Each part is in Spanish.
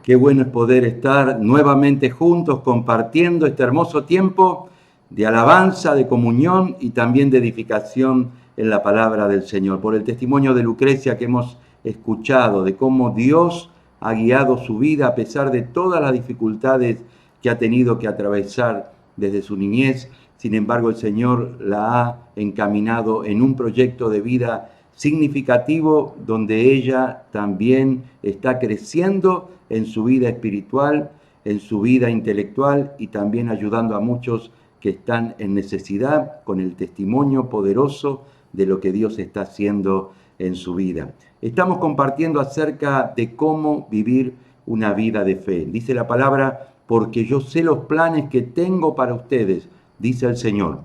Qué bueno es poder estar nuevamente juntos compartiendo este hermoso tiempo de alabanza, de comunión y también de edificación en la palabra del Señor. Por el testimonio de Lucrecia que hemos escuchado, de cómo Dios ha guiado su vida a pesar de todas las dificultades que ha tenido que atravesar desde su niñez. Sin embargo, el Señor la ha encaminado en un proyecto de vida significativo donde ella también está creciendo en su vida espiritual, en su vida intelectual y también ayudando a muchos que están en necesidad con el testimonio poderoso de lo que Dios está haciendo en su vida. Estamos compartiendo acerca de cómo vivir una vida de fe. Dice la palabra, porque yo sé los planes que tengo para ustedes, dice el Señor.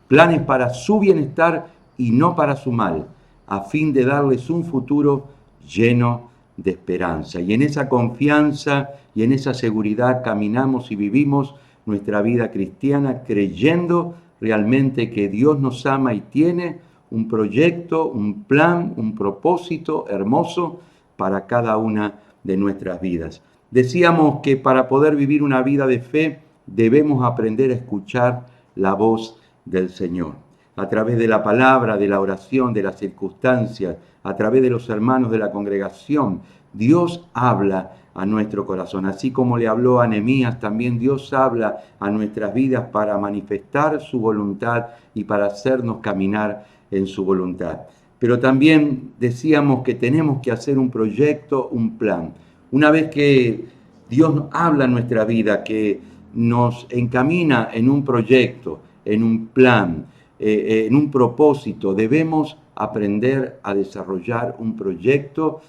Planes para su bienestar y no para su mal, a fin de darles un futuro lleno de esperanza. Y en esa confianza y en esa seguridad caminamos y vivimos nuestra vida cristiana creyendo realmente que Dios nos ama y tiene un proyecto, un plan, un propósito hermoso para cada una de nuestras vidas. Decíamos que para poder vivir una vida de fe debemos aprender a escuchar la voz del Señor. A través de la palabra, de la oración, de las circunstancias, a través de los hermanos de la congregación, Dios habla a nuestro corazón. Así como le habló a Nehemías, también Dios habla a nuestras vidas para manifestar su voluntad y para hacernos caminar en su voluntad. Pero también decíamos que tenemos que hacer un proyecto, un plan. Una vez que Dios habla en nuestra vida, que nos encamina en un proyecto, en un plan, en un propósito, debemos aprender a desarrollar un proyecto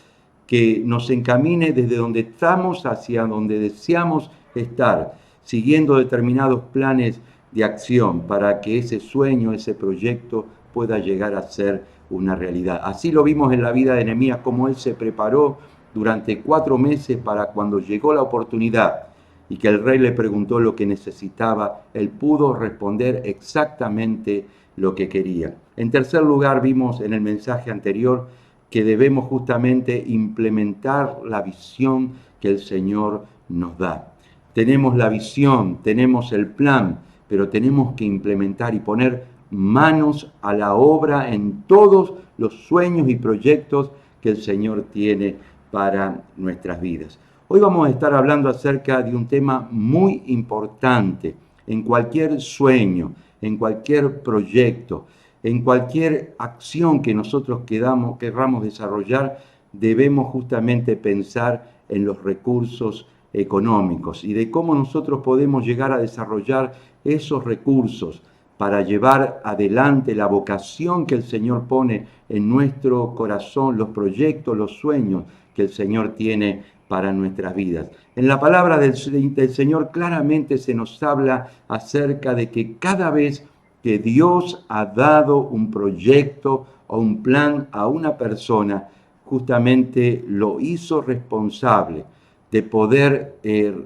que nos encamine desde donde estamos hacia donde deseamos estar, siguiendo determinados planes de acción para que ese sueño, ese proyecto pueda llegar a ser una realidad. Así lo vimos en la vida de Nehemías, cómo él se preparó durante 4 meses para cuando llegó la oportunidad y que el rey le preguntó lo que necesitaba, él pudo responder exactamente lo que quería. En tercer lugar, vimos en el mensaje anterior que debemos justamente implementar la visión que el Señor nos da. Tenemos la visión, tenemos el plan, pero tenemos que implementar y poner manos a la obra en todos los sueños y proyectos que el Señor tiene para nuestras vidas. Hoy vamos a estar hablando acerca de un tema muy importante en cualquier sueño, en cualquier proyecto, en cualquier acción que nosotros querramos desarrollar, debemos justamente pensar en los recursos económicos y de cómo nosotros podemos llegar a desarrollar esos recursos para llevar adelante la vocación que el Señor pone en nuestro corazón, los proyectos, los sueños que el Señor tiene para nuestras vidas. En la palabra del Señor claramente se nos habla acerca de que cada vez que Dios ha dado un proyecto o un plan a una persona, justamente lo hizo responsable de poder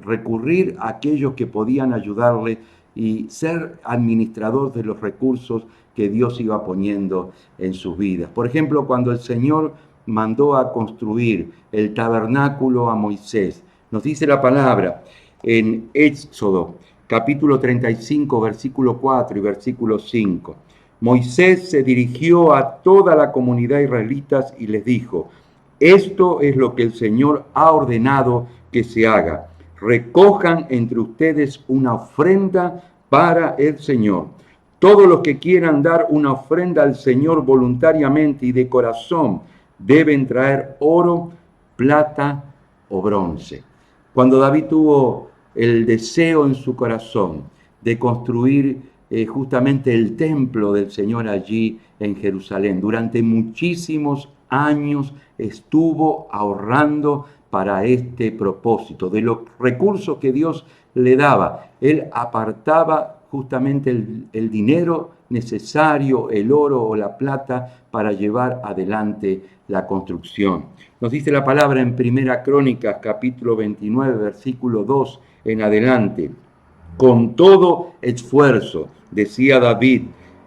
recurrir a aquellos que podían ayudarle y ser administrador de los recursos que Dios iba poniendo en sus vidas. Por ejemplo, cuando el Señor mandó a construir el tabernáculo a Moisés, nos dice la palabra en Éxodo, capítulo 35, versículo 4 y versículo 5. Moisés se dirigió a toda la comunidad israelita y les dijo, esto es lo que el Señor ha ordenado que se haga. Recojan entre ustedes una ofrenda para el Señor. Todos los que quieran dar una ofrenda al Señor voluntariamente y de corazón deben traer oro, plata o bronce. Cuando David tuvo el deseo en su corazón de construir justamente el templo del Señor allí en Jerusalén, durante muchísimos años estuvo ahorrando para este propósito. De los recursos que Dios le daba, él apartaba justamente el dinero necesario, el oro o la plata, para llevar adelante la construcción. Nos dice la palabra en Primera Crónicas, capítulo 29, versículo 2 en adelante. Con todo esfuerzo, decía David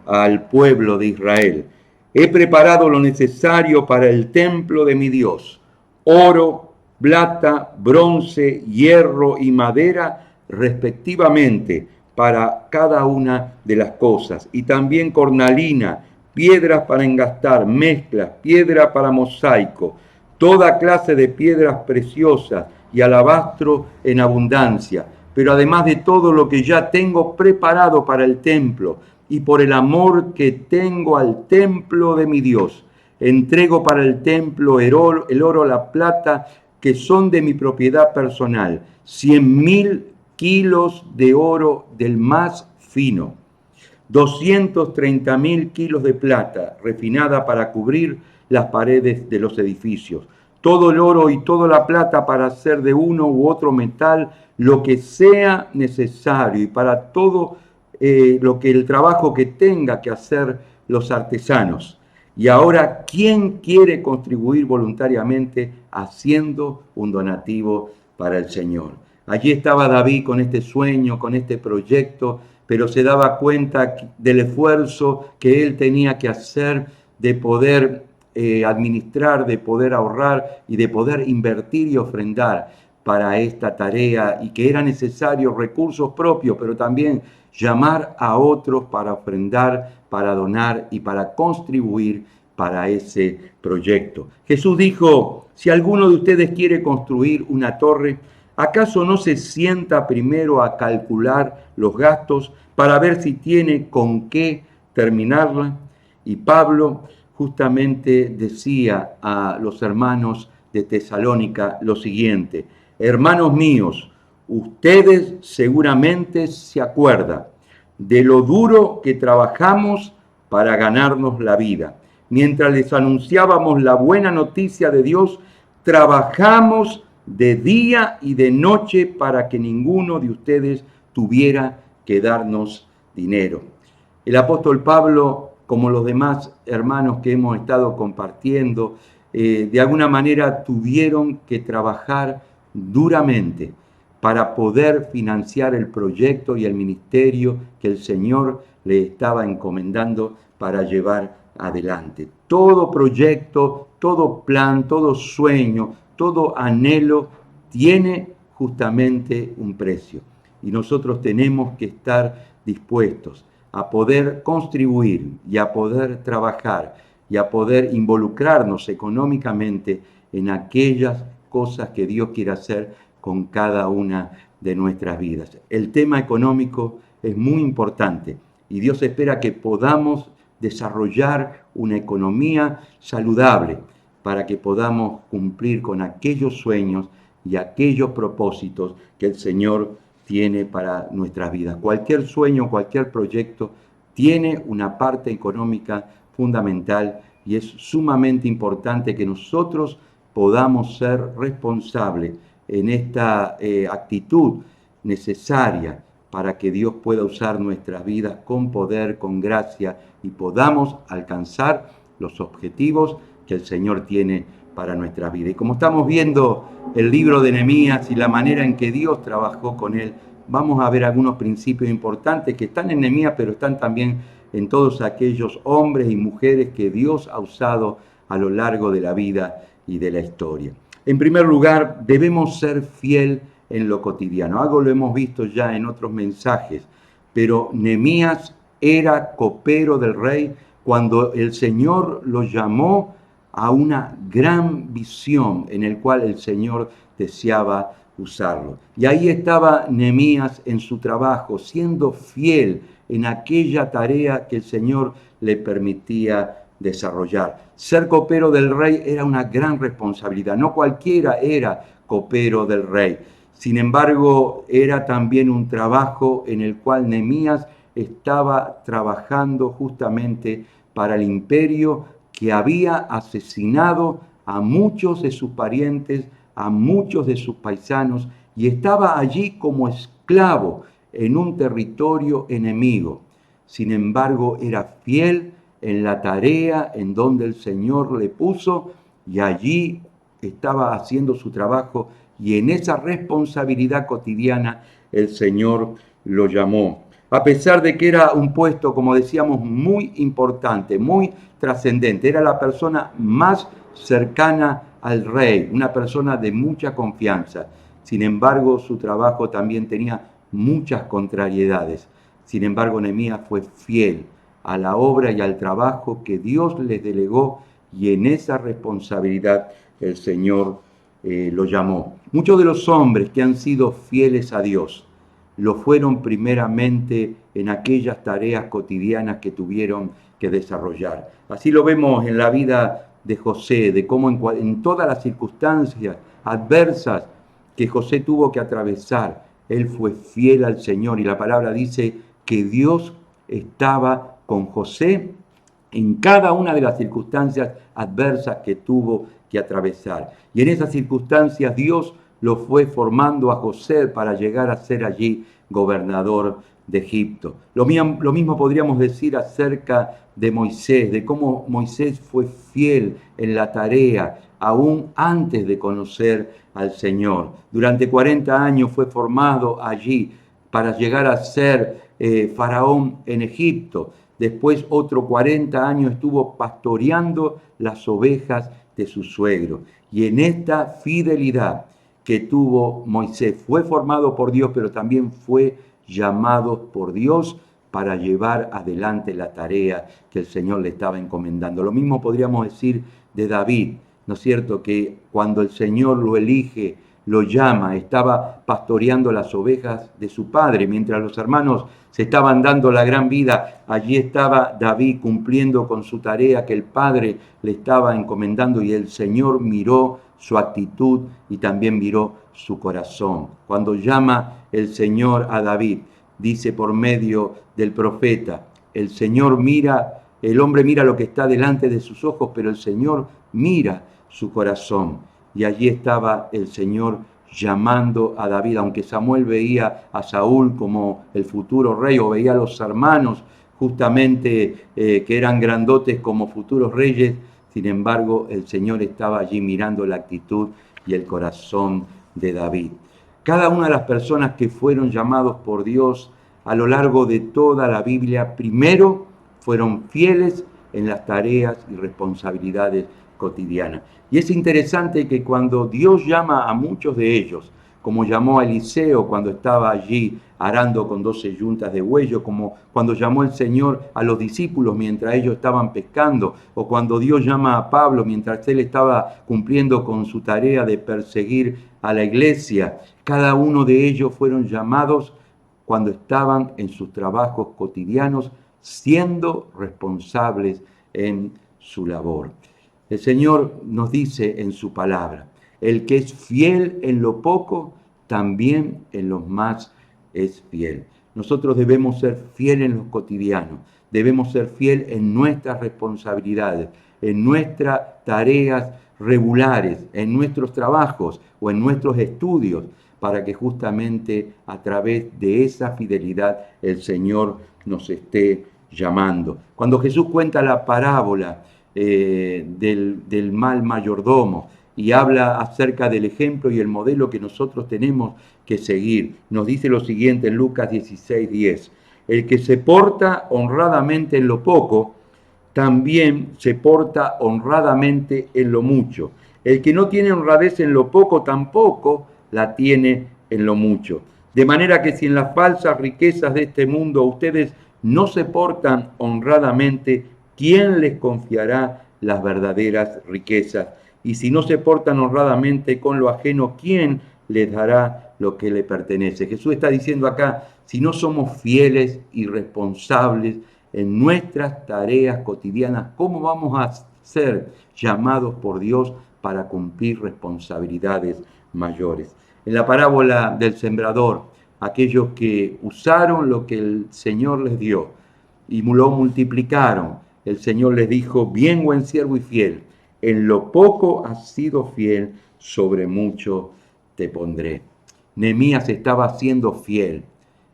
al pueblo de Israel, he preparado lo necesario para el templo de mi Dios, oro, plata, bronce, hierro y madera, respectivamente, para cada una de las cosas. Y también cornalina, piedras para engastar, mezclas, piedra para mosaico, toda clase de piedras preciosas y alabastro en abundancia. Pero además de todo lo que ya tengo preparado para el templo, y por el amor que tengo al templo de mi Dios, entrego para el templo el oro, la plata, que son de mi propiedad personal, 100.000 kilos de oro del más fino, 230.000 kilos de plata refinada para cubrir las paredes de los edificios, todo el oro y toda la plata para hacer de uno u otro metal lo que sea necesario, y para todo el trabajo que tenga que hacer los artesanos. Y ahora, ¿quién quiere contribuir voluntariamente haciendo un donativo para el Señor? Allí estaba David con este sueño, con este proyecto, pero se daba cuenta del esfuerzo que él tenía que hacer de poder administrar, de poder ahorrar y de poder invertir y ofrendar para esta tarea, y que era necesario recursos propios, pero también llamar a otros para ofrendar, para donar y para contribuir para ese proyecto. Jesús dijo: si alguno de ustedes quiere construir una torre, ¿acaso no se sienta primero a calcular los gastos para ver si tiene con qué terminarla? Y Pablo justamente decía a los hermanos de Tesalónica lo siguiente: hermanos míos, ustedes seguramente se acuerdan de lo duro que trabajamos para ganarnos la vida. Mientras les anunciábamos la buena noticia de Dios, trabajamos de día y de noche para que ninguno de ustedes tuviera que darnos dinero. El apóstol Pablo, como los demás hermanos que hemos estado compartiendo, de alguna manera tuvieron que trabajar duramente para poder financiar el proyecto y el ministerio que el Señor le estaba encomendando para llevar adelante. Todo proyecto, todo plan, todo sueño, todo anhelo tiene justamente un precio. Y nosotros tenemos que estar dispuestos a poder contribuir y a poder trabajar y a poder involucrarnos económicamente en aquellas cosas que Dios quiere hacer con cada una de nuestras vidas. El tema económico es muy importante y Dios espera que podamos desarrollar una economía saludable para que podamos cumplir con aquellos sueños y aquellos propósitos que el Señor tiene para nuestras vidas. Cualquier sueño, cualquier proyecto tiene una parte económica fundamental, y es sumamente importante que nosotros podamos ser responsables en esta actitud necesaria para que Dios pueda usar nuestras vidas con poder, con gracia, y podamos alcanzar los objetivos que el Señor tiene para nuestra vida. Y como estamos viendo el libro de Nehemías y la manera en que Dios trabajó con él, vamos a ver algunos principios importantes que están en Nehemías, pero están también en todos aquellos hombres y mujeres que Dios ha usado a lo largo de la vida y de la historia. En primer lugar, debemos ser fiel en lo cotidiano. Algo lo hemos visto ya en otros mensajes, pero Nehemías era copero del rey cuando el Señor lo llamó a una gran visión en el cual el Señor deseaba usarlo. Y ahí estaba Nehemías en su trabajo, siendo fiel en aquella tarea que el Señor le permitía desarrollar. Ser copero del rey era una gran responsabilidad. No cualquiera era copero del rey. Sin embargo, era también un trabajo en el cual Nehemías estaba trabajando justamente para el imperio que había asesinado a muchos de sus parientes, a muchos de sus paisanos, y estaba allí como esclavo en un territorio enemigo. Sin embargo, era fiel en la tarea en donde el Señor le puso, y allí estaba haciendo su trabajo, y en esa responsabilidad cotidiana el Señor lo llamó. A pesar de que era un puesto, como decíamos, muy importante, muy trascendente, era la persona más cercana al rey, una persona de mucha confianza. Sin embargo, su trabajo también tenía muchas contrariedades. Sin embargo, Nehemías fue fiel a la obra y al trabajo que Dios les delegó, y en esa responsabilidad el Señor lo llamó. Muchos de los hombres que han sido fieles a Dios lo fueron primeramente en aquellas tareas cotidianas que tuvieron que desarrollar. Así lo vemos en la vida de José, de cómo en todas las circunstancias adversas que José tuvo que atravesar, él fue fiel al Señor, y la palabra dice que Dios estaba con José en cada una de las circunstancias adversas que tuvo que atravesar. Y en esas circunstancias Dios lo fue formando a José para llegar a ser allí gobernador de Egipto. Lo mismo podríamos decir acerca de Moisés, de cómo Moisés fue fiel en la tarea, aún antes de conocer al Señor. Durante 40 años fue formado allí para llegar a ser faraón en Egipto. Después otro 40 años estuvo pastoreando las ovejas de su suegro. Y en esta fidelidad que tuvo Moisés, fue formado por Dios, pero también fue llamado por Dios para llevar adelante la tarea que el Señor le estaba encomendando. Lo mismo podríamos decir de David, ¿no es cierto? Que cuando el Señor lo elige, lo llama, estaba pastoreando las ovejas de su padre, mientras los hermanos se estaban dando la gran vida, allí estaba David cumpliendo con su tarea que el padre le estaba encomendando, y el Señor miró su actitud y también miró su corazón. Cuando llama el Señor a David, dice por medio del profeta, el Señor mira, el hombre mira lo que está delante de sus ojos, pero el Señor mira su corazón. Y allí estaba el Señor llamando a David, aunque Samuel veía a Saúl como el futuro rey, o veía a los hermanos justamente que eran grandotes como futuros reyes. Sin embargo, el Señor estaba allí mirando la actitud y el corazón de David. Cada una de las personas que fueron llamados por Dios a lo largo de toda la Biblia, primero fueron fieles en las tareas y responsabilidades cotidianas. Y es interesante que cuando Dios llama a muchos de ellos, como llamó a Eliseo cuando estaba allí arando con 12 yuntas de bueyes, como cuando llamó el Señor a los discípulos mientras ellos estaban pescando, o cuando Dios llama a Pablo mientras él estaba cumpliendo con su tarea de perseguir a la iglesia, cada uno de ellos fueron llamados cuando estaban en sus trabajos cotidianos, siendo responsables en su labor. El Señor nos dice en su palabra, el que es fiel en lo poco, también en lo más es fiel. Nosotros debemos ser fieles en lo cotidiano, debemos ser fieles en nuestras responsabilidades, en nuestras tareas regulares, en nuestros trabajos o en nuestros estudios, para que justamente a través de esa fidelidad el Señor nos esté llamando. Cuando Jesús cuenta la parábola del mal mayordomo y habla acerca del ejemplo y el modelo que nosotros tenemos que seguir, nos dice lo siguiente en Lucas 16:10: el que se porta honradamente en lo poco, también se porta honradamente en lo mucho. El que no tiene honradez en lo poco, tampoco la tiene en lo mucho. De manera que si en las falsas riquezas de este mundo ustedes no se portan honradamente, ¿quién les confiará las verdaderas riquezas? Y si no se portan honradamente con lo ajeno, ¿quién les dará lo que le pertenece? Jesús está diciendo acá, si no somos fieles y responsables en nuestras tareas cotidianas, ¿cómo vamos a ser llamados por Dios para cumplir responsabilidades mayores? En la parábola del sembrador, aquellos que usaron lo que el Señor les dio y lo multiplicaron, el Señor les dijo, bien buen siervo y fiel, en lo poco has sido fiel, sobre mucho te pondré. Nehemías estaba siendo fiel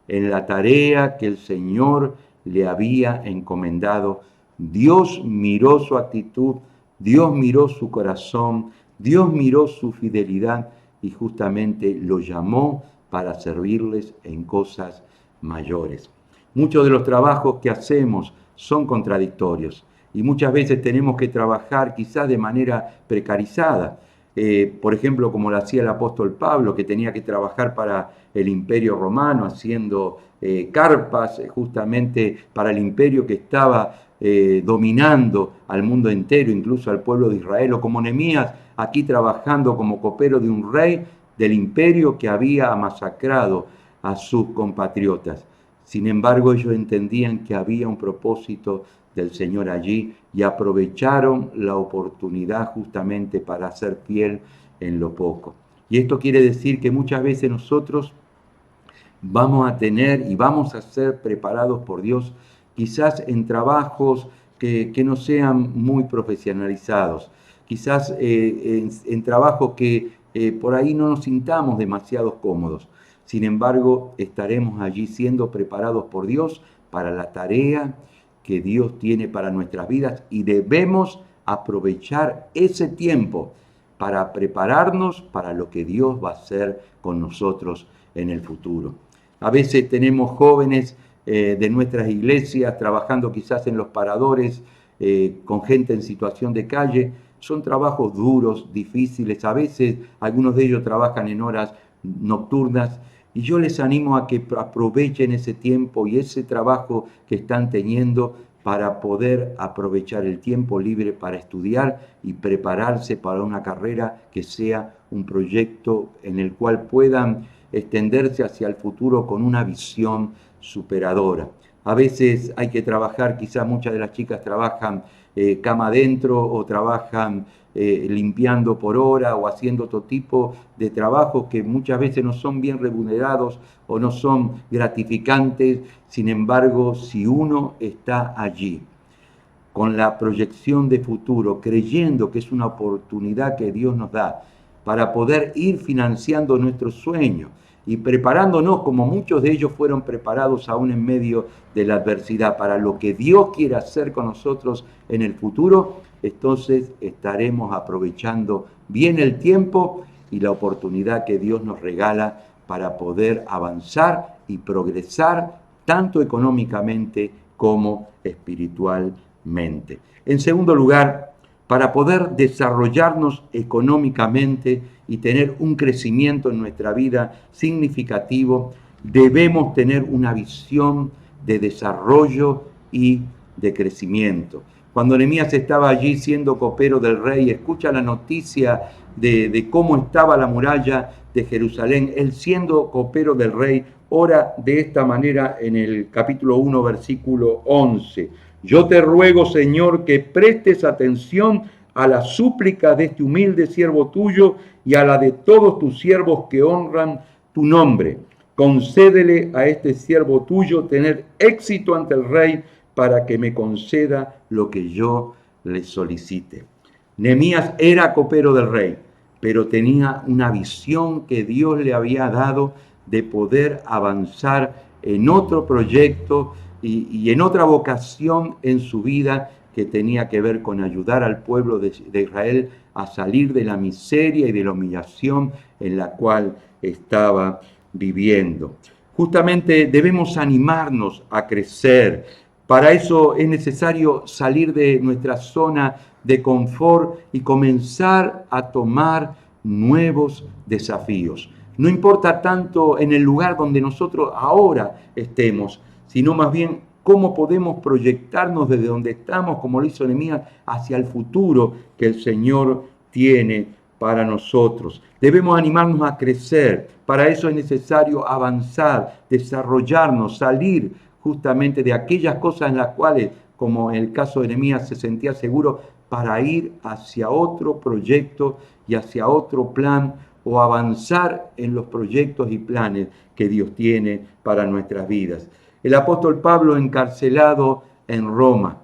en la tarea que el Señor le había encomendado. Dios miró su actitud, Dios miró su corazón, Dios miró su fidelidad y justamente lo llamó para servirles en cosas mayores. Muchos de los trabajos que hacemos son contradictorios y muchas veces tenemos que trabajar quizás de manera precarizada. por ejemplo, como lo hacía el apóstol Pablo, que tenía que trabajar para el imperio romano, haciendo carpas justamente para el imperio que estaba dominando al mundo entero, incluso al pueblo de Israel, o como Nehemías, aquí trabajando como copero de un rey del imperio que había masacrado a sus compatriotas. Sin embargo, ellos entendían que había un propósito del Señor allí y aprovecharon la oportunidad justamente para ser fiel en lo poco. Y esto quiere decir que muchas veces nosotros vamos a tener y vamos a ser preparados por Dios quizás en trabajos que no sean muy profesionalizados, quizás en trabajos que por ahí no nos sintamos demasiado cómodos. Sin embargo, estaremos allí siendo preparados por Dios para la tarea que Dios tiene para nuestras vidas y debemos aprovechar ese tiempo para prepararnos para lo que Dios va a hacer con nosotros en el futuro. A veces tenemos jóvenes de nuestras iglesias trabajando quizás en los paradores, con gente en situación de calle. Son trabajos duros, difíciles. A veces algunos de ellos trabajan en horas nocturnas. Y yo les animo a que aprovechen ese tiempo y ese trabajo que están teniendo para poder aprovechar el tiempo libre para estudiar y prepararse para una carrera que sea un proyecto en el cual puedan extenderse hacia el futuro con una visión superadora. A veces hay que trabajar, quizás muchas de las chicas trabajan cama adentro o trabajan limpiando por hora o haciendo otro tipo de trabajos que muchas veces no son bien remunerados o no son gratificantes. Sin embargo, si uno está allí con la proyección de futuro, creyendo que es una oportunidad que Dios nos da para poder ir financiando nuestros sueños y preparándonos como muchos de ellos fueron preparados aún en medio de la adversidad para lo que Dios quiere hacer con nosotros en el futuro, entonces estaremos aprovechando bien el tiempo y la oportunidad que Dios nos regala para poder avanzar y progresar tanto económicamente como espiritualmente. En segundo lugar, para poder desarrollarnos económicamente y tener un crecimiento en nuestra vida significativo, debemos tener una visión de desarrollo y de crecimiento. Cuando Nehemías estaba allí siendo copero del rey, escucha la noticia de cómo estaba la muralla de Jerusalén. Él siendo copero del rey, ora de esta manera en el capítulo 1, versículo 11. Yo te ruego, Señor, que prestes atención a la súplica de este humilde siervo tuyo y a la de todos tus siervos que honran tu nombre. Concédele a este siervo tuyo tener éxito ante el rey para que me conceda lo que yo le solicite. Nehemías era copero del rey, pero tenía una visión que Dios le había dado de poder avanzar en otro proyecto y en otra vocación en su vida que tenía que ver con ayudar al pueblo de Israel a salir de la miseria y de la humillación en la cual estaba viviendo. Justamente debemos animarnos a crecer. Para eso es necesario salir de nuestra zona de confort y comenzar a tomar nuevos desafíos. No importa tanto en el lugar donde nosotros ahora estemos, sino más bien cómo podemos proyectarnos desde donde estamos, como lo hizo Nehemías, hacia el futuro que el Señor tiene para nosotros. Debemos animarnos a crecer. Para eso es necesario avanzar, desarrollarnos, salir justamente de aquellas cosas en las cuales, como en el caso de Nehemías, se sentía seguro, para ir hacia otro proyecto y hacia otro plan o avanzar en los proyectos y planes que Dios tiene para nuestras vidas. El apóstol Pablo, encarcelado en Roma,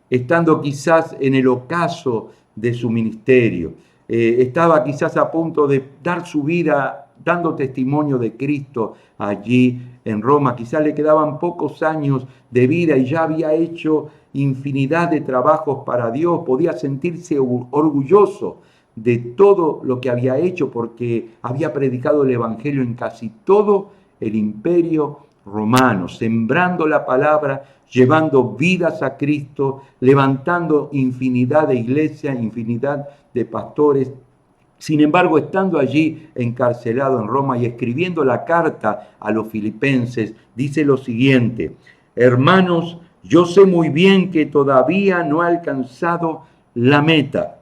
estando quizás en el ocaso de su ministerio, estaba quizás a punto de dar su vida dando testimonio de Cristo allí en Roma. Quizás le quedaban pocos años de vida y ya había hecho infinidad de trabajos para Dios. Podía sentirse orgulloso de todo lo que había hecho porque había predicado el Evangelio en casi todo el imperio romano, sembrando la palabra, llevando vidas a Cristo, levantando infinidad de iglesias, infinidad de pastores Sin embargo, estando allí encarcelado en Roma y escribiendo la carta a los filipenses, dice lo siguiente: hermanos, yo sé muy bien que todavía no he alcanzado la meta,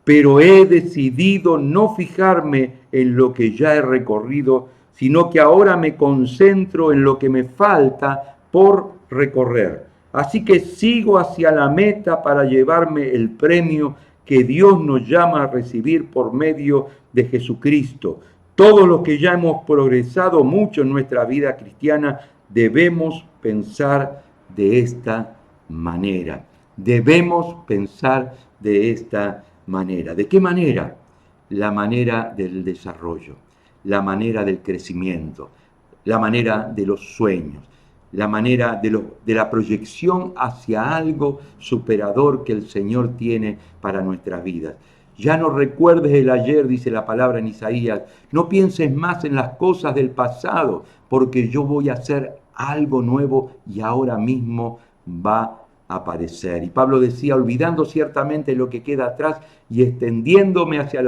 pero he decidido no fijarme en lo que ya he recorrido, sino que ahora me concentro en lo que me falta por recorrer. Así que sigo hacia la meta para llevarme el premio que Dios nos llama a recibir por medio de Jesucristo. Todos los que ya hemos progresado mucho en nuestra vida cristiana debemos pensar de esta manera. Debemos pensar de esta manera. ¿De qué manera? La manera del desarrollo, la manera del crecimiento, la manera de los sueños, la manera de la proyección hacia algo superador que el Señor tiene para nuestras vidas. Ya no recuerdes el ayer, dice la palabra en Isaías. No pienses más en las cosas del pasado, porque yo voy a hacer algo nuevo y ahora mismo va a aparecer. Y Pablo decía, olvidando ciertamente lo que queda atrás y extendiéndome hacia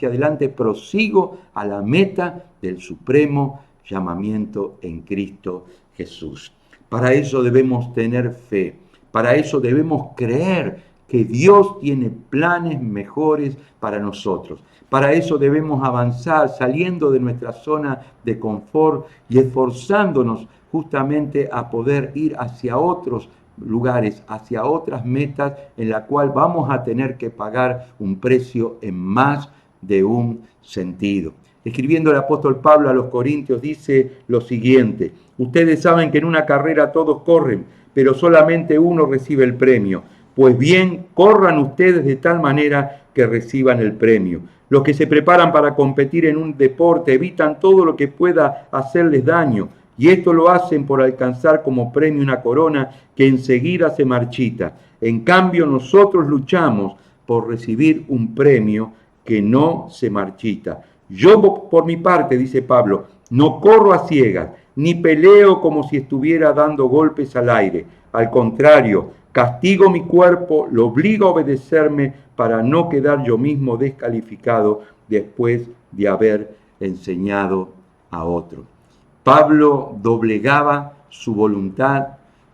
adelante, prosigo a la meta del supremo llamamiento en Cristo Jesús. Para eso debemos tener fe, para eso debemos creer que Dios tiene planes mejores para nosotros. Para eso debemos avanzar saliendo de nuestra zona de confort y esforzándonos justamente a poder ir hacia otros lugares, hacia otras metas en la cual vamos a tener que pagar un precio en más de un sentido. Escribiendo el apóstol Pablo a los Corintios dice lo siguiente: ustedes saben que en una carrera todos corren, pero solamente uno recibe el premio. Pues bien, corran ustedes de tal manera que reciban el premio. Los que se preparan para competir en un deporte evitan todo lo que pueda hacerles daño, y esto lo hacen por alcanzar como premio una corona que enseguida se marchita. En cambio, nosotros luchamos por recibir un premio que no se marchita. Yo, por mi parte, dice Pablo, no corro a ciegas, ni peleo como si estuviera dando golpes al aire. Al contrario, castigo mi cuerpo, lo obligo a obedecerme para no quedar yo mismo descalificado después de haber enseñado a otro. Pablo doblegaba su voluntad,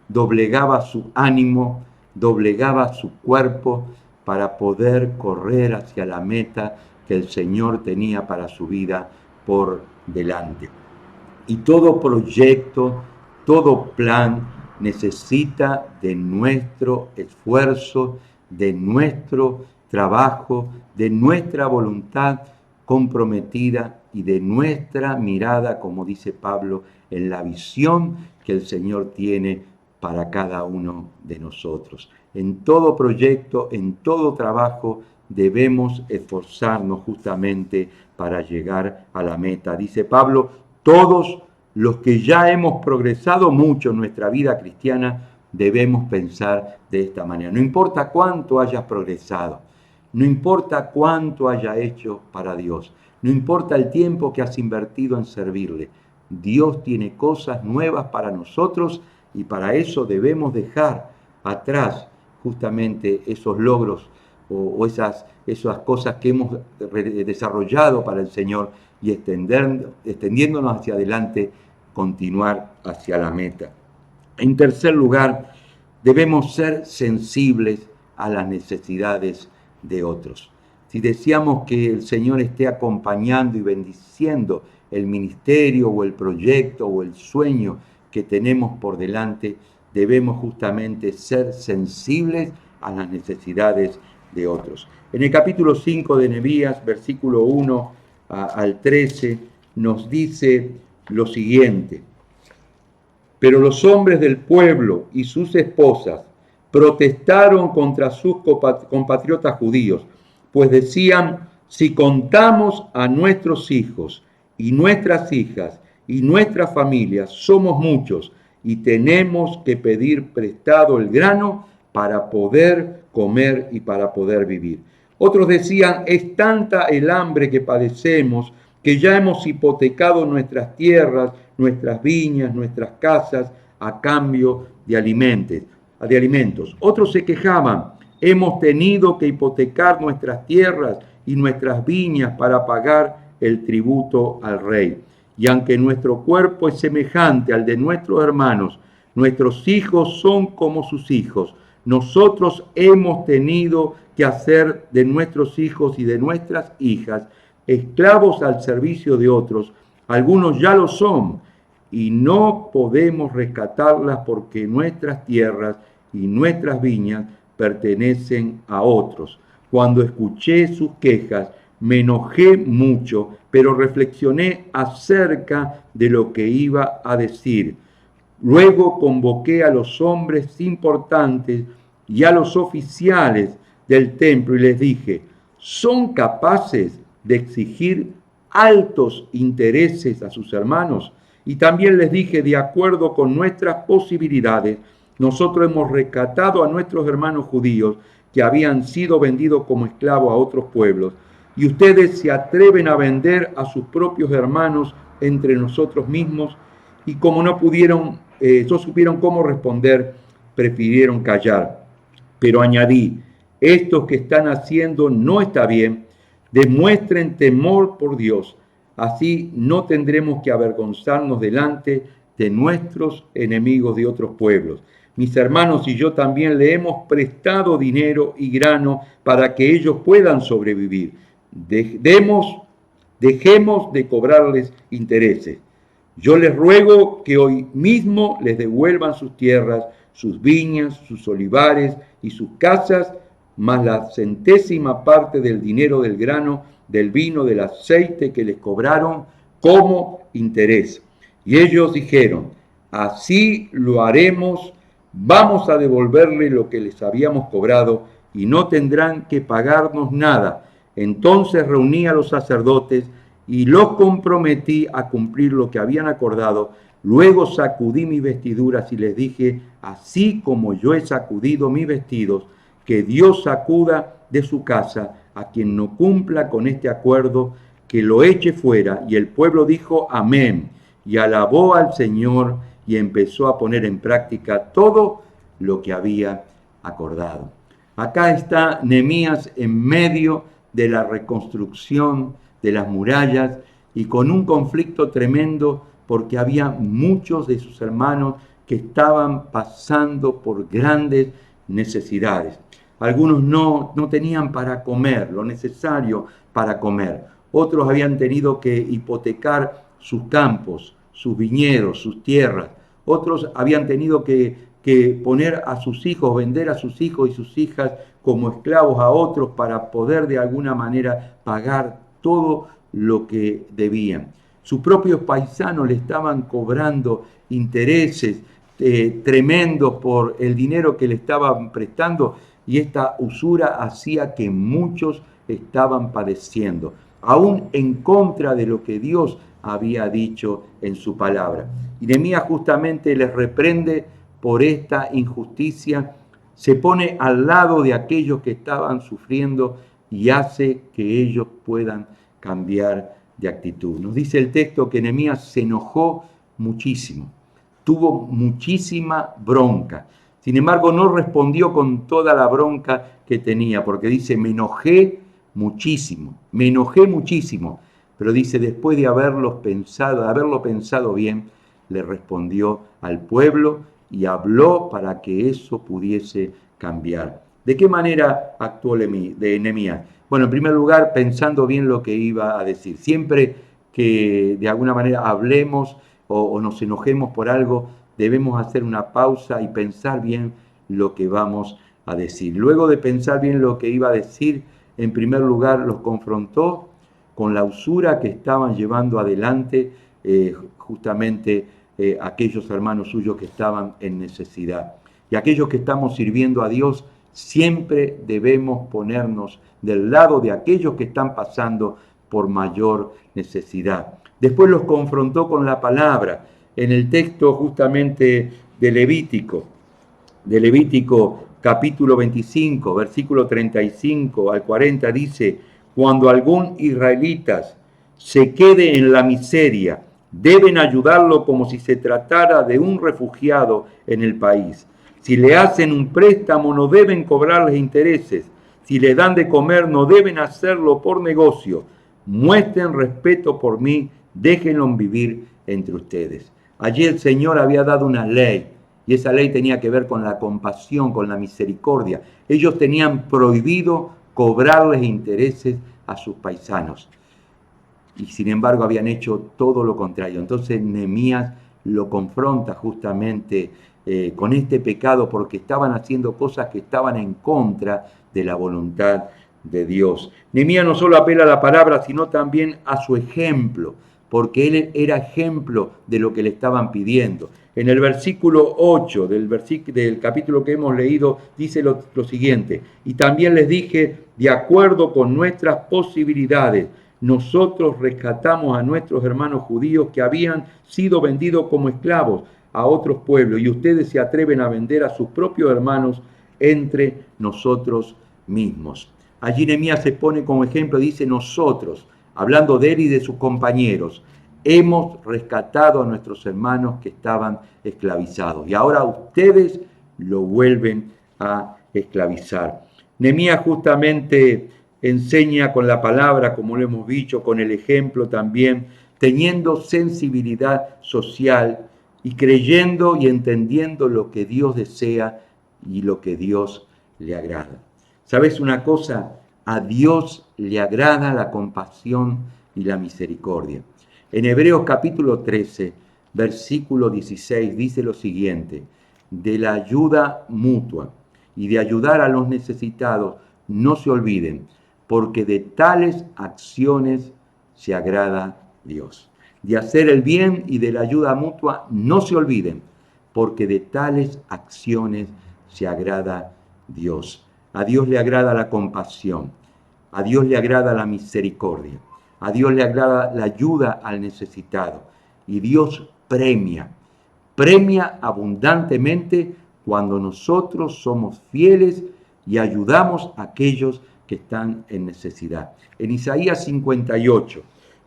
doblegaba su ánimo, doblegaba su cuerpo para poder correr hacia la meta que el Señor tenía para su vida por delante. Y todo proyecto, todo plan necesita de nuestro esfuerzo, de nuestro trabajo, de nuestra voluntad comprometida y de nuestra mirada, como dice Pablo, en la visión que el Señor tiene para cada uno de nosotros. En todo proyecto, en todo trabajo, debemos esforzarnos justamente para llegar a la meta. Dice Pablo, todos los que ya hemos progresado mucho en nuestra vida cristiana, debemos pensar de esta manera. No importa cuánto hayas progresado, no importa cuánto hayas hecho para Dios, no importa el tiempo que has invertido en servirle, Dios tiene cosas nuevas para nosotros y para eso debemos dejar atrás justamente esos logros o esas cosas que hemos desarrollado para el Señor y extendiéndonos hacia adelante, continuar hacia la meta. En tercer lugar, debemos ser sensibles a las necesidades de otros. Si deseamos que el Señor esté acompañando y bendiciendo el ministerio o el proyecto o el sueño que tenemos por delante, debemos justamente ser sensibles a las necesidades de otros. En el capítulo 5 de Nehemías, versículo 1 al 13, nos dice lo siguiente: pero los hombres del pueblo y sus esposas protestaron contra sus compatriotas judíos, pues decían, si contamos a nuestros hijos y nuestras hijas y nuestras familias, somos muchos y tenemos que pedir prestado el grano para poder comer y para poder vivir. Otros decían, es tanta el hambre que padecemos que ya hemos hipotecado nuestras tierras, nuestras viñas, nuestras casas a cambio de alimentos. Otros se quejaban, hemos tenido que hipotecar nuestras tierras y nuestras viñas para pagar el tributo al rey. Y aunque nuestro cuerpo es semejante al de nuestros hermanos, nuestros hijos son como sus hijos. Nosotros hemos tenido que hacer de nuestros hijos y de nuestras hijas esclavos al servicio de otros. Algunos ya lo son y no podemos rescatarlas porque nuestras tierras y nuestras viñas pertenecen a otros. Cuando escuché sus quejas, me enojé mucho, pero reflexioné acerca de lo que iba a decir. Luego convoqué a los hombres importantes y a los oficiales del templo y les dije, ¿son capaces de exigir altos intereses a sus hermanos? Y también les dije, de acuerdo con nuestras posibilidades, nosotros hemos rescatado a nuestros hermanos judíos que habían sido vendidos como esclavos a otros pueblos, y ustedes se atreven a vender a sus propios hermanos entre nosotros mismos, y como no supieron cómo responder, prefirieron callar. Pero añadí, estos que están haciendo no está bien, demuestren temor por Dios, así no tendremos que avergonzarnos delante de nuestros enemigos de otros pueblos. Mis hermanos y yo también le hemos prestado dinero y grano para que ellos puedan sobrevivir. Dejemos de cobrarles intereses. Yo les ruego que hoy mismo les devuelvan sus tierras, sus viñas, sus olivares y sus casas, más la centésima parte del dinero del grano, del vino, del aceite que les cobraron como interés. Y ellos dijeron, así lo haremos, vamos a devolverle lo que les habíamos cobrado y no tendrán que pagarnos nada. Entonces reuní a los sacerdotes y los comprometí a cumplir lo que habían acordado. Luego sacudí mis vestiduras y les dije, así como yo he sacudido mis vestidos, que Dios sacuda de su casa a quien no cumpla con este acuerdo, que lo eche fuera. Y el pueblo dijo, amén, y alabó al Señor y empezó a poner en práctica todo lo que había acordado. Acá está Nehemías en medio de la reconstrucción de las murallas y con un conflicto tremendo porque había muchos de sus hermanos que estaban pasando por grandes necesidades. Algunos no tenían para comer, lo necesario para comer. Otros habían tenido que hipotecar sus campos, sus viñedos, sus tierras. Otros habían tenido que poner a sus hijos, vender a sus hijos y sus hijas como esclavos a otros para poder de alguna manera pagar todo lo que debían. Sus propios paisanos le estaban cobrando intereses tremendos por el dinero que le estaban prestando, y esta usura hacía que muchos estaban padeciendo, aún en contra de lo que Dios había dicho en su palabra. Y Nehemías justamente les reprende por esta injusticia, se pone al lado de aquellos que estaban sufriendo y hace que ellos puedan cambiar de actitud. Nos dice el texto que Nehemías se enojó muchísimo, tuvo muchísima bronca. Sin embargo, no respondió con toda la bronca que tenía, porque dice, me enojé muchísimo, pero dice, después de haberlo pensado bien, le respondió al pueblo y habló para que eso pudiese cambiar. ¿De qué manera actuó Nehemías? Bueno, en primer lugar, pensando bien lo que iba a decir. Siempre que de alguna manera hablemos o nos enojemos por algo, debemos hacer una pausa y pensar bien lo que vamos a decir. Luego de pensar bien lo que iba a decir, en primer lugar los confrontó con la usura que estaban llevando adelante justamente aquellos hermanos suyos que estaban en necesidad. Y aquellos que estamos sirviendo a Dios, siempre debemos ponernos del lado de aquellos que están pasando por mayor necesidad. Después los confrontó con la palabra. En el texto justamente de Levítico capítulo 25, versículo 35 al 40, dice, cuando algún israelita se quede en la miseria, deben ayudarlo como si se tratara de un refugiado en el país. Si le hacen un préstamo, no deben cobrarles intereses. Si les dan de comer, no deben hacerlo por negocio. Muestren respeto por mí, déjenlos vivir entre ustedes. Allí el Señor había dado una ley, y esa ley tenía que ver con la compasión, con la misericordia. Ellos tenían prohibido cobrarles intereses a sus paisanos, y sin embargo habían hecho todo lo contrario. Entonces Nehemías lo confronta justamente con este pecado, porque estaban haciendo cosas que estaban en contra de la voluntad de Dios. Nehemías no solo apela a la palabra, sino también a su ejemplo, porque él era ejemplo de lo que le estaban pidiendo. En el versículo 8 del capítulo que hemos leído dice lo siguiente: y también les dije, de acuerdo con nuestras posibilidades, nosotros rescatamos a nuestros hermanos judíos que habían sido vendidos como esclavos a otros pueblos, y ustedes se atreven a vender a sus propios hermanos entre nosotros mismos. Allí Nehemías se pone como ejemplo, dice nosotros, hablando de él y de sus compañeros, hemos rescatado a nuestros hermanos que estaban esclavizados, y ahora ustedes lo vuelven a esclavizar. Nehemías justamente enseña con la palabra, como lo hemos dicho, con el ejemplo también, teniendo sensibilidad social y creyendo y entendiendo lo que Dios desea y lo que Dios le agrada. ¿Sabes una cosa? A Dios le agrada la compasión y la misericordia. En Hebreos capítulo 13, versículo 16, dice lo siguiente: de la ayuda mutua y de ayudar a los necesitados, no se olviden, porque de tales acciones se agrada Dios. De hacer el bien y de la ayuda mutua, no se olviden, porque de tales acciones se agrada Dios. A Dios le agrada la compasión, a Dios le agrada la misericordia, a Dios le agrada la ayuda al necesitado. Y Dios premia abundantemente cuando nosotros somos fieles y ayudamos a aquellos que están en necesidad. En Isaías 58,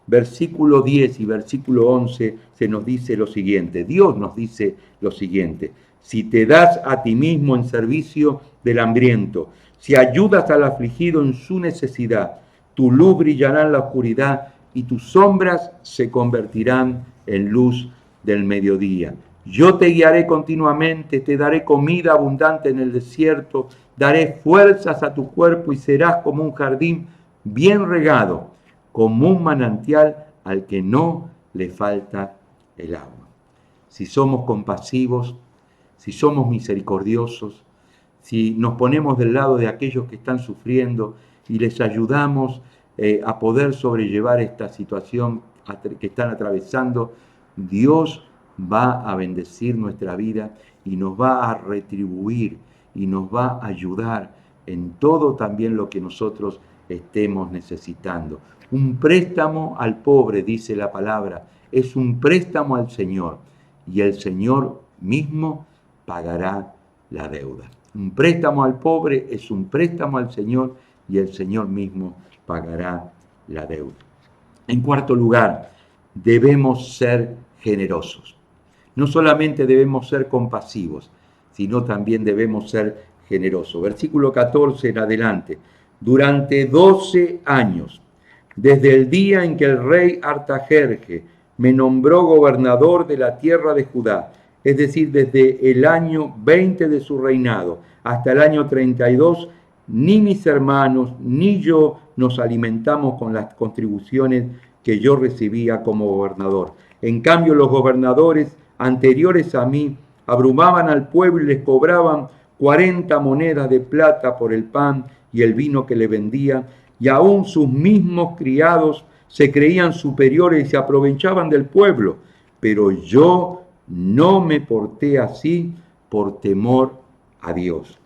versículo 10 y versículo 11 se nos dice lo siguiente. Dios nos dice lo siguiente: si te das a ti mismo en servicio del hambriento, si ayudas al afligido en su necesidad, tu luz brillará en la oscuridad y tus sombras se convertirán en luz del mediodía. Yo te guiaré continuamente, te daré comida abundante en el desierto, daré fuerzas a tu cuerpo y serás como un jardín bien regado, como un manantial al que no le falta el agua. Si somos compasivos, si somos misericordiosos, si nos ponemos del lado de aquellos que están sufriendo y les ayudamos a poder sobrellevar esta situación que están atravesando, Dios va a bendecir nuestra vida y nos va a retribuir y nos va a ayudar en todo también lo que nosotros estemos necesitando. Un préstamo al pobre, dice la palabra, es un préstamo al Señor, y el Señor mismo pagará la deuda. Un préstamo al pobre es un préstamo al Señor, y el Señor mismo pagará la deuda. En cuarto lugar, debemos ser generosos. No solamente debemos ser compasivos, sino también debemos ser generosos. Versículo 14 en adelante. Durante 12 años, desde el día en que el rey Artajerje me nombró gobernador de la tierra de Judá, es decir, desde el año 20 de su reinado hasta el año 32, ni mis hermanos ni yo nos alimentamos con las contribuciones que yo recibía como gobernador. En cambio, los gobernadores anteriores a mí abrumaban al pueblo y les cobraban 40 monedas de plata por el pan y el vino que le vendían, y aún sus mismos criados se creían superiores y se aprovechaban del pueblo. Pero yo no me porté así por temor a Dios.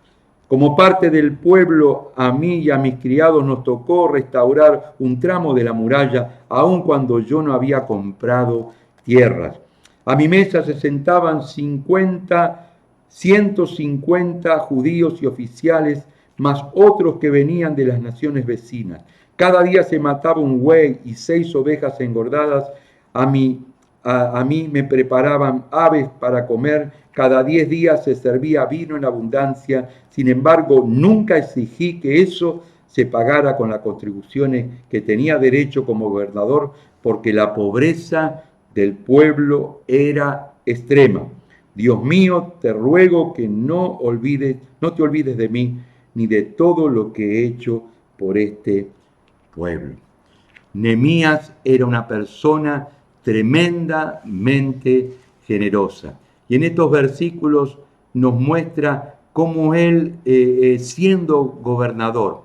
Como parte del pueblo, a mí y a mis criados nos tocó restaurar un tramo de la muralla, aun cuando yo no había comprado tierras. A mi mesa se sentaban 150 judíos y oficiales, más otros que venían de las naciones vecinas. Cada día se mataba un buey y 6 ovejas engordadas. A mi a mí me preparaban aves para comer, cada 10 días se servía vino en abundancia. Sin embargo, nunca exigí que eso se pagara con las contribuciones que tenía derecho como gobernador, porque la pobreza del pueblo era extrema. Dios mío, te ruego que no te olvides de mí, ni de todo lo que he hecho por este pueblo. Nehemías era una persona tremendamente generosa. Y en estos versículos nos muestra cómo él, siendo gobernador,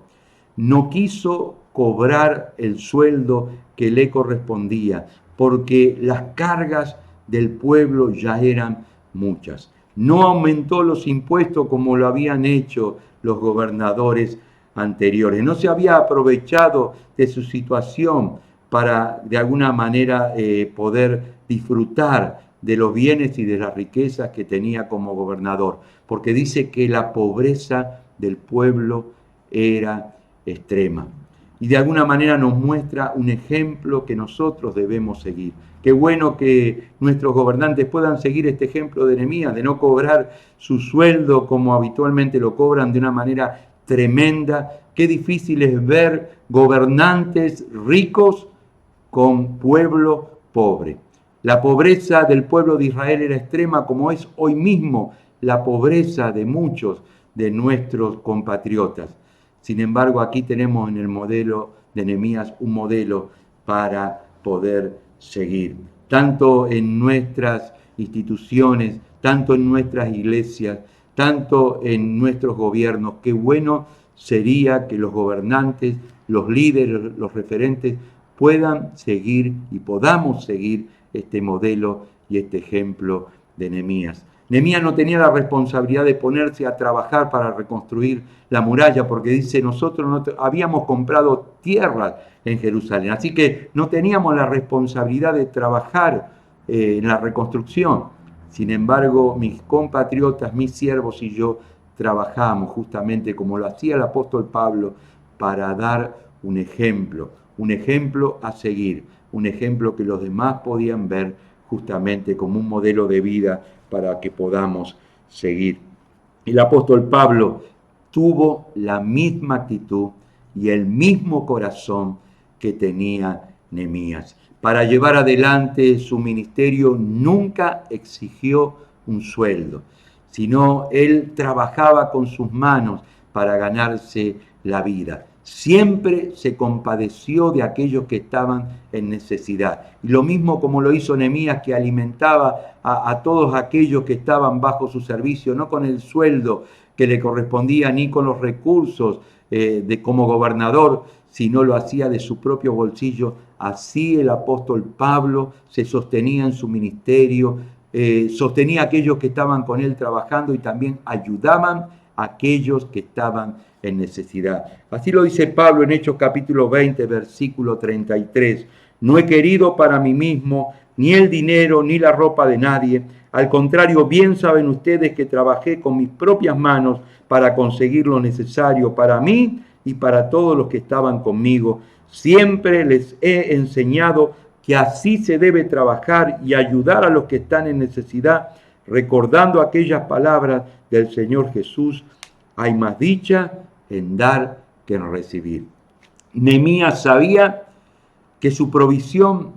no quiso cobrar el sueldo que le correspondía, porque las cargas del pueblo ya eran muchas. No aumentó los impuestos como lo habían hecho los gobernadores anteriores. No se había aprovechado de su situación para de alguna manera poder disfrutar de los bienes y de las riquezas que tenía como gobernador, porque dice que la pobreza del pueblo era extrema. Y de alguna manera nos muestra un ejemplo que nosotros debemos seguir. Qué bueno que nuestros gobernantes puedan seguir este ejemplo de Nehemías, de no cobrar su sueldo como habitualmente lo cobran de una manera tremenda. Qué difícil es ver gobernantes ricos con pueblo pobre. La pobreza del pueblo de Israel era extrema, como es hoy mismo la pobreza de muchos de nuestros compatriotas. Sin embargo, aquí tenemos en el modelo de Nehemías un modelo para poder seguir, tanto en nuestras instituciones, tanto en nuestras iglesias, tanto en nuestros gobiernos. Qué bueno sería que los gobernantes, los líderes, los referentes puedan seguir y podamos seguir este modelo y este ejemplo de Nehemías. Nehemías no tenía la responsabilidad de ponerse a trabajar para reconstruir la muralla, porque dice, nosotros no habíamos comprado tierras en Jerusalén, así que no teníamos la responsabilidad de trabajar en la reconstrucción. Sin embargo, mis compatriotas, mis siervos y yo trabajamos justamente como lo hacía el apóstol Pablo para dar un ejemplo a seguir, un ejemplo que los demás podían ver justamente como un modelo de vida para que podamos seguir. El apóstol Pablo tuvo la misma actitud y el mismo corazón que tenía Nehemías. Para llevar adelante su ministerio nunca exigió un sueldo, sino él trabajaba con sus manos para ganarse la vida. Siempre se compadeció de aquellos que estaban en necesidad. Y lo mismo como lo hizo Nehemías, que alimentaba a todos aquellos que estaban bajo su servicio, no con el sueldo que le correspondía ni con los recursos como gobernador, sino lo hacía de su propio bolsillo. Así el apóstol Pablo se sostenía en su ministerio, sostenía a aquellos que estaban con él trabajando y también ayudaban a aquellos que estaban en necesidad. Así lo dice Pablo en Hechos capítulo 20, versículo 33. No he querido para mí mismo ni el dinero ni la ropa de nadie. Al contrario, bien saben ustedes que trabajé con mis propias manos para conseguir lo necesario para mí y para todos los que estaban conmigo. Siempre les he enseñado que así se debe trabajar y ayudar a los que están en necesidad, recordando aquellas palabras del Señor Jesús: hay más dicha en dar que en recibir. Nehemías sabía que su provisión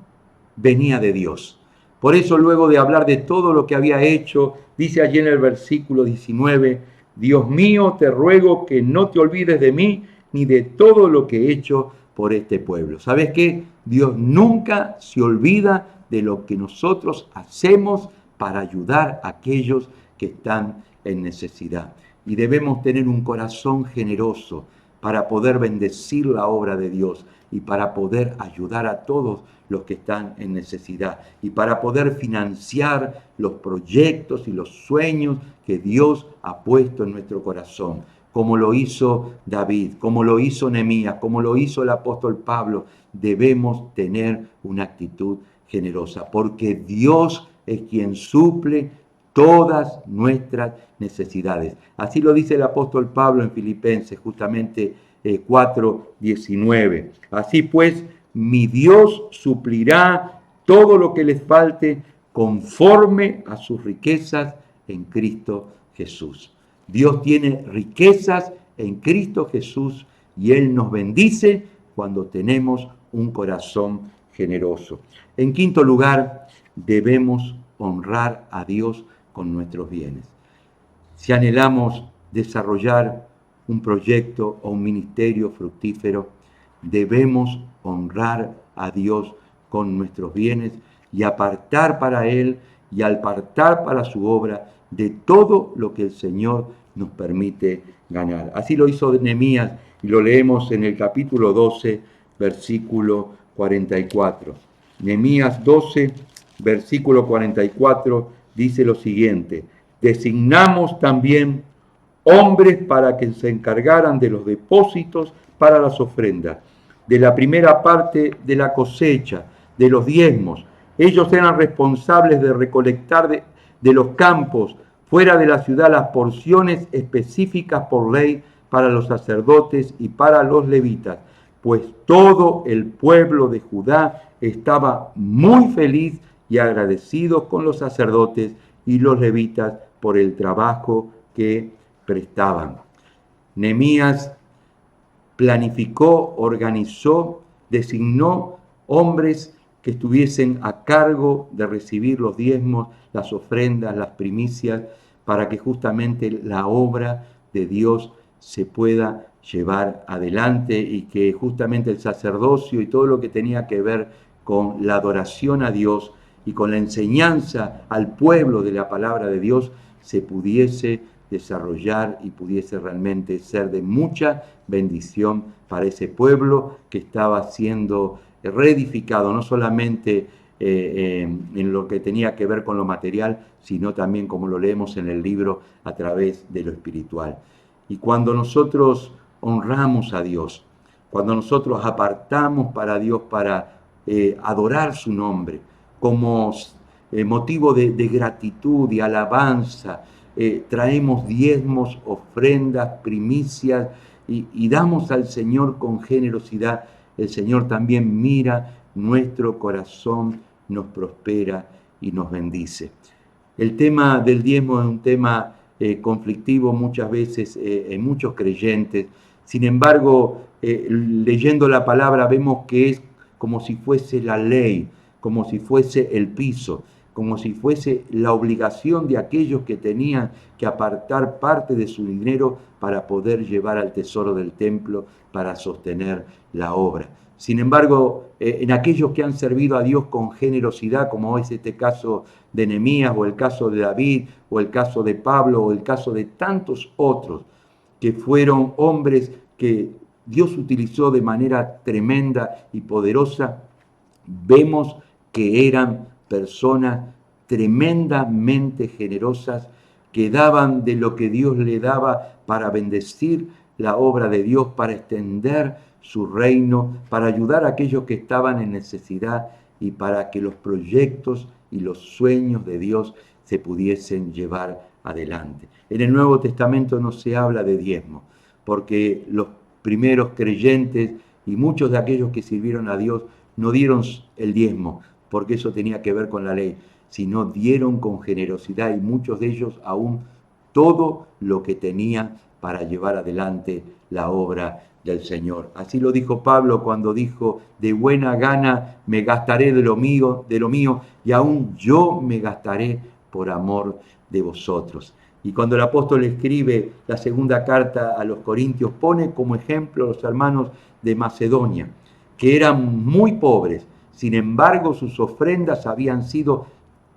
venía de Dios. Por eso, luego de hablar de todo lo que había hecho, dice allí en el versículo 19, Dios mío, te ruego que no te olvides de mí ni de todo lo que he hecho por este pueblo. ¿Sabes qué? Dios nunca se olvida de lo que nosotros hacemos para ayudar a aquellos que están en necesidad. Y debemos tener un corazón generoso para poder bendecir la obra de Dios y para poder ayudar a todos los que están en necesidad y para poder financiar los proyectos y los sueños que Dios ha puesto en nuestro corazón, como lo hizo David, como lo hizo Nehemías, como lo hizo el apóstol Pablo. Debemos tener una actitud generosa, porque Dios es quien suple todas nuestras necesidades. Así lo dice el apóstol Pablo en Filipenses, justamente 4:19. Así pues, mi Dios suplirá todo lo que les falte conforme a sus riquezas en Cristo Jesús. Dios tiene riquezas en Cristo Jesús y Él nos bendice cuando tenemos un corazón generoso. En quinto lugar, debemos honrar a Dios con nuestros bienes. Si anhelamos desarrollar un proyecto o un ministerio fructífero, debemos honrar a Dios con nuestros bienes y apartar para Él y apartar para su obra de todo lo que el Señor nos permite ganar. Así lo hizo Nehemías y lo leemos en el capítulo 12, versículo 44. Nehemías 12, versículo 44 dice lo siguiente: designamos también hombres para que se encargaran de los depósitos para las ofrendas, de la primera parte de la cosecha, de los diezmos. Ellos eran responsables de recolectar de los campos fuera de la ciudad las porciones específicas por ley para los sacerdotes y para los levitas, pues todo el pueblo de Judá estaba muy feliz y agradecido con los sacerdotes y los levitas por el trabajo que prestaban. Nehemías planificó, organizó, designó hombres que estuviesen a cargo de recibir los diezmos, las ofrendas, las primicias, para que justamente la obra de Dios se pueda llevar adelante y que justamente el sacerdocio y todo lo que tenía que ver con la adoración a Dios y con la enseñanza al pueblo de la palabra de Dios se pudiese desarrollar y pudiese realmente ser de mucha bendición para ese pueblo que estaba siendo reedificado, no solamente en lo que tenía que ver con lo material, sino también, como lo leemos en el libro, a través de lo espiritual. Y cuando nosotros honramos a Dios, cuando nosotros apartamos para Dios para adorar su nombre, como motivo de gratitud y alabanza, traemos diezmos, ofrendas, primicias y damos al Señor con generosidad, el Señor también mira nuestro corazón, nos prospera y nos bendice. El tema del diezmo es un tema conflictivo muchas veces en muchos creyentes. Sin embargo, leyendo la palabra vemos que es como si fuese la ley, como si fuese el piso, como si fuese la obligación de aquellos que tenían que apartar parte de su dinero para poder llevar al tesoro del templo para sostener la obra. Sin embargo, en aquellos que han servido a Dios con generosidad, como es este caso de Nehemías, o el caso de David, o el caso de Pablo, o el caso de tantos otros, que fueron hombres que Dios utilizó de manera tremenda y poderosa, vemos que eran personas tremendamente generosas, que daban de lo que Dios le daba para bendecir la obra de Dios, para extender su reino, para ayudar a aquellos que estaban en necesidad y para que los proyectos y los sueños de Dios se pudiesen llevar adelante. En el Nuevo Testamento no se habla de diezmo, porque los primeros creyentes y muchos de aquellos que sirvieron a Dios no dieron el diezmo, porque eso tenía que ver con la ley, sino dieron con generosidad y muchos de ellos aún todo lo que tenían para llevar adelante la obra del Señor. Así lo dijo Pablo cuando dijo: de buena gana me gastaré de lo mío, y aún yo me gastaré por amor de vosotros. Y cuando el apóstol escribe la segunda carta a los Corintios, pone como ejemplo a los hermanos de Macedonia, que eran muy pobres, sin embargo sus ofrendas habían sido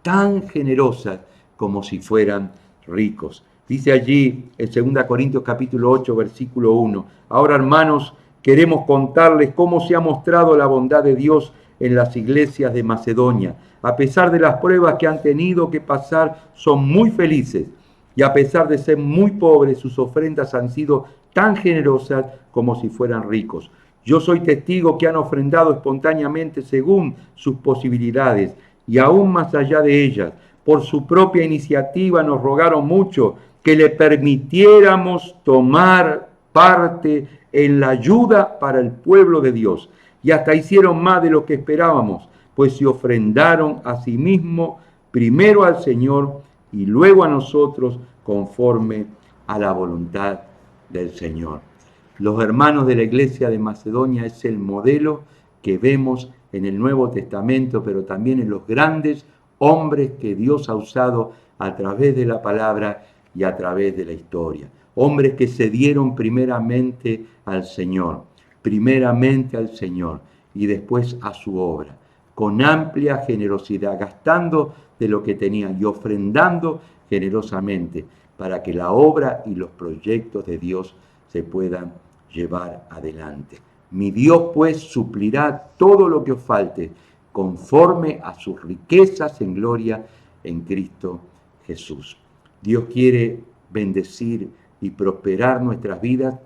tan generosas como si fueran ricos. Dice allí en 2 Corintios capítulo 8, versículo 1, ahora hermanos, queremos contarles cómo se ha mostrado la bondad de Dios en las iglesias de Macedonia. A pesar de las pruebas que han tenido que pasar, son muy felices. Y a pesar de ser muy pobres, sus ofrendas han sido tan generosas como si fueran ricos. Yo soy testigo que han ofrendado espontáneamente según sus posibilidades y aún más allá de ellas. Por su propia iniciativa nos rogaron mucho que le permitiéramos tomar parte en la ayuda para el pueblo de Dios. Y hasta hicieron más de lo que esperábamos, pues se ofrendaron a sí mismos, primero al Señor y luego a nosotros, conforme a la voluntad del Señor. Los hermanos de la iglesia de Macedonia es el modelo que vemos en el Nuevo Testamento, pero también en los grandes hombres que Dios ha usado a través de la palabra y a través de la historia. Hombres que se dieron primeramente al Señor y después a su obra, con amplia generosidad, gastando de lo que tenían y ofrendando generosamente para que la obra y los proyectos de Dios se puedan llevar adelante. Mi Dios pues suplirá todo lo que os falte conforme a sus riquezas en gloria en Cristo Jesús. Dios quiere bendecir y prosperar nuestras vidas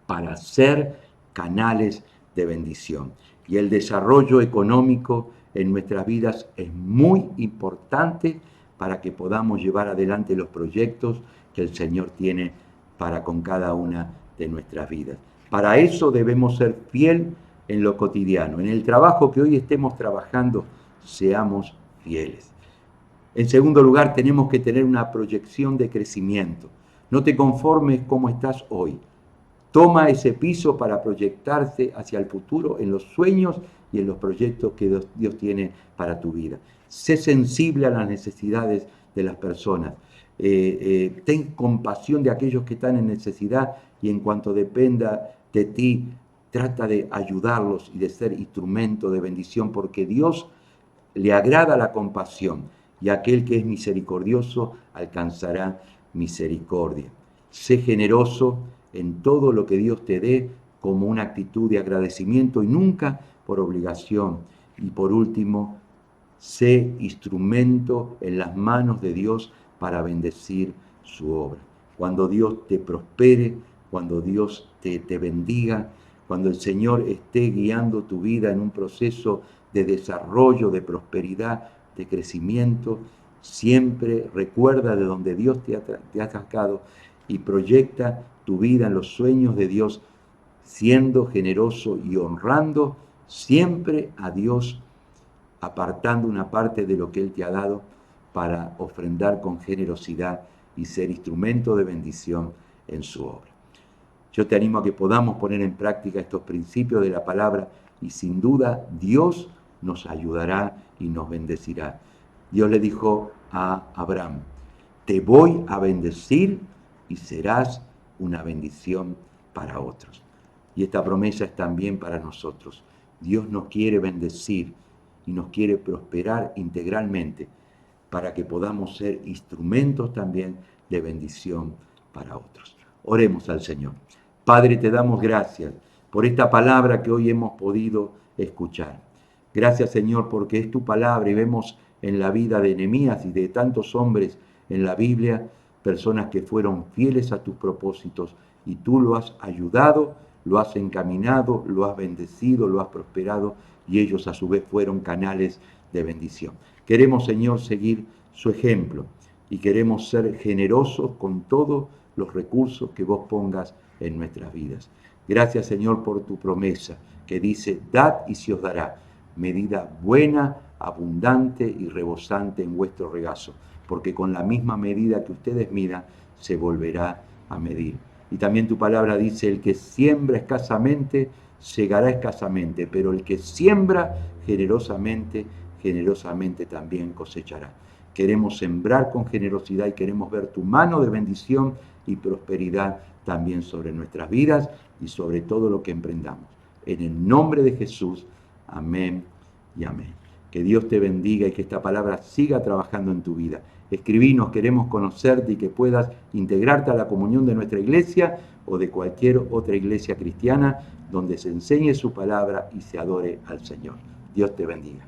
para ser canales de bendición. Y el desarrollo económico en nuestras vidas es muy importante para que podamos llevar adelante los proyectos que el Señor tiene para con cada una de nuestras vidas. Para eso debemos ser fiel en lo cotidiano. En el trabajo que hoy estemos trabajando, seamos fieles. En segundo lugar, tenemos que tener una proyección de crecimiento. No te conformes como estás hoy. Toma ese piso para proyectarse hacia el futuro en los sueños y en los proyectos que Dios tiene para tu vida. Sé sensible a las necesidades de las personas. Ten compasión de aquellos que están en necesidad y en cuanto dependa de ti, trata de ayudarlos y de ser instrumento de bendición, porque Dios le agrada la compasión y aquel que es misericordioso alcanzará misericordia. Sé generoso en todo lo que Dios te dé como una actitud de agradecimiento y nunca por obligación. Y por último, sé instrumento en las manos de Dios para bendecir su obra. Cuando Dios te prospere, cuando Dios te bendiga, cuando el Señor esté guiando tu vida en un proceso de desarrollo, de prosperidad, de crecimiento, siempre recuerda de donde Dios te ha sacado y proyecta tu vida en los sueños de Dios, siendo generoso y honrando siempre a Dios, apartando una parte de lo que Él te ha dado para ofrendar con generosidad y ser instrumento de bendición en su obra. Yo te animo a que podamos poner en práctica estos principios de la palabra y sin duda Dios nos ayudará y nos bendecirá. Dios le dijo a Abraham: te voy a bendecir y serás una bendición para otros. Y esta promesa es también para nosotros. Dios nos quiere bendecir y nos quiere prosperar integralmente para que podamos ser instrumentos también de bendición para otros. Oremos al Señor. Padre, te damos gracias por esta palabra que hoy hemos podido escuchar. Gracias, Señor, porque es tu palabra y vemos en la vida de Nehemías y de tantos hombres en la Biblia, personas que fueron fieles a tus propósitos y tú lo has ayudado, lo has encaminado, lo has bendecido, lo has prosperado y ellos a su vez fueron canales de bendición. Queremos, Señor, seguir su ejemplo y queremos ser generosos con todos los recursos que vos pongas en nuestras vidas. Gracias, Señor, por tu promesa que dice: dad y se os dará, medida buena, abundante y rebosante en vuestro regazo, porque con la misma medida que ustedes midan, se volverá a medir. Y también tu palabra dice: el que siembra escasamente, segará escasamente, pero el que siembra generosamente, generosamente también cosechará. Queremos sembrar con generosidad y queremos ver tu mano de bendición y prosperidad también sobre nuestras vidas y sobre todo lo que emprendamos. En el nombre de Jesús, amén y amén. Que Dios te bendiga y que esta palabra siga trabajando en tu vida. Escribinos, queremos conocerte y que puedas integrarte a la comunión de nuestra iglesia o de cualquier otra iglesia cristiana donde se enseñe su palabra y se adore al Señor. Dios te bendiga.